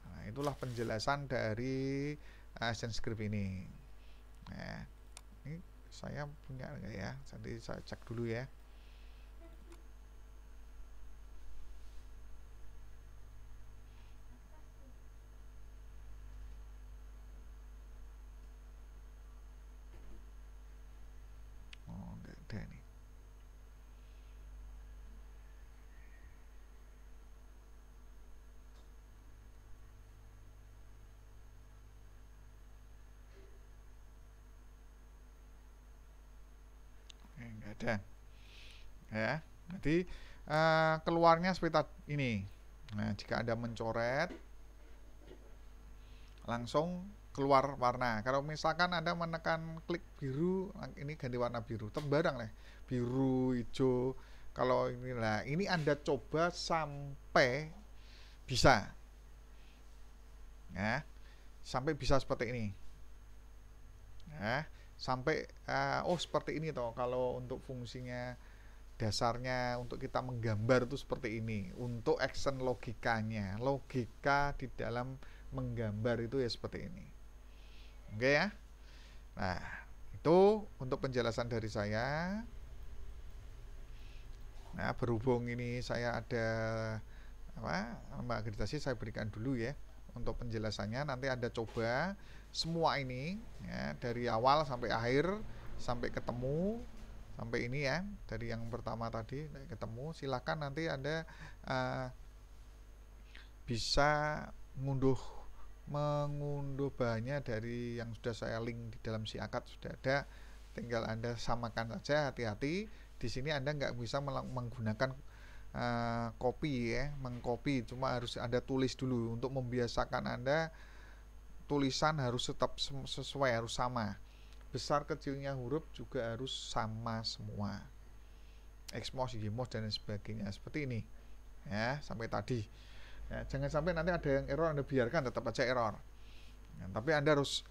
Nah, itulah penjelasan dari ActionScript ini. Nah, ini saya punya enggak ya? Nanti saya cek dulu ya. Oh, enggak ada nih. Enggak ada. Ya, nanti keluarnya seperti ini. Nah, jika Anda mencoret langsung keluar warna. Kalau misalkan Anda menekan klik biru, ini ganti warna biru. Tembarang lah, biru, hijau. Kalau inilah, ini Anda coba sampai bisa. Ya, sampai bisa seperti ini. Ya, sampai seperti ini toh. Kalau untuk fungsinya dasarnya untuk kita menggambar itu seperti ini. Untuk action logikanya, logika di dalam menggambar itu ya seperti ini. Oke ya. Nah, itu untuk penjelasan dari saya. Nah, berhubung ini saya ada Mbak akreditasi, saya berikan dulu ya untuk penjelasannya. Nanti Anda coba semua ini ya, dari awal sampai akhir sampai ketemu sampai ini ya, dari yang pertama tadi ketemu. Silakan nanti Anda bisa mengunduh bahannya dari yang sudah saya link di dalam si akad sudah ada. Tinggal Anda samakan saja, hati-hati di sini Anda nggak bisa menggunakan copy ya, mengcopy, cuma harus Anda tulis dulu untuk membiasakan Anda. Tulisan harus tetap sesuai, harus sama, besar kecilnya huruf juga harus sama semua, Xmos, Gmos dan sebagainya seperti ini ya, sampai tadi ya. Jangan sampai nanti ada yang error Anda biarkan, tetap aja error. Nah, tapi Anda harus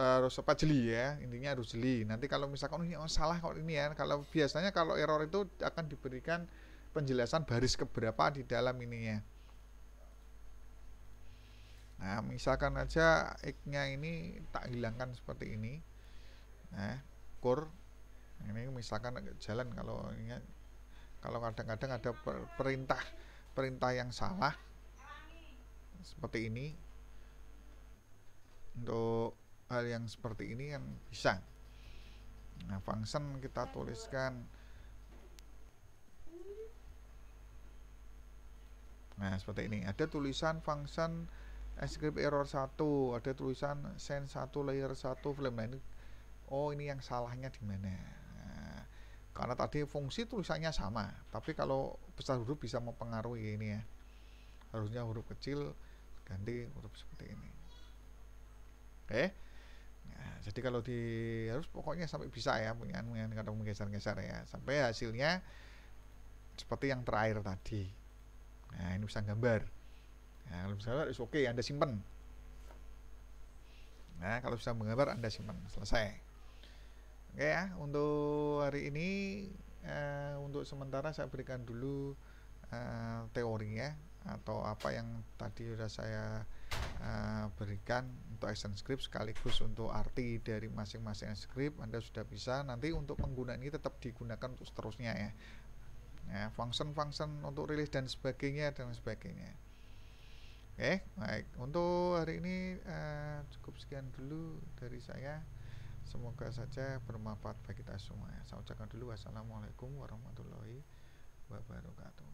jeli ya, intinya harus jeli. Nanti kalau misalkan ini salah kalau ini ya, kalau biasanya kalau error itu akan diberikan penjelasan baris keberapa di dalam ininya. Nah, misalkan aja X-nya ini tak hilangkan seperti ini. Nah, core ini misalkan jalan, kalau kadang-kadang ada perintah yang salah seperti ini. Untuk hal yang seperti ini kan bisa. Nah, function kita tuliskan. Nah, seperti ini. Ada tulisan function script error 1, ada tulisan send 1 layer 1 frame. Nah, ini yang salahnya di mana? Nah, karena tadi fungsi tulisannya sama, tapi kalau besar huruf bisa mempengaruhi ini ya. Harusnya huruf kecil ganti huruf seperti ini. Oke. Nah, jadi kalau harus pokoknya sampai bisa ya punya kadang menggeser-geser ya, sampai hasilnya seperti yang terakhir tadi. Nah, ini bisa gambar. Nah, kalau misalnya oke, Anda simpan. Nah, kalau bisa menggambar Anda simpan, selesai. Oke ya, untuk hari ini untuk sementara saya berikan dulu teorinya atau apa yang tadi sudah saya berikan untuk action script sekaligus untuk arti dari masing-masing script. Anda sudah bisa nanti untuk menggunakan ini tetap digunakan untuk seterusnya ya. Function untuk rilis dan sebagainya. Oke, baik. Untuk hari ini cukup sekian dulu dari saya. Semoga saja bermanfaat bagi kita semua. Saya ucapkan dulu wassalamualaikum warahmatullahi wabarakatuh.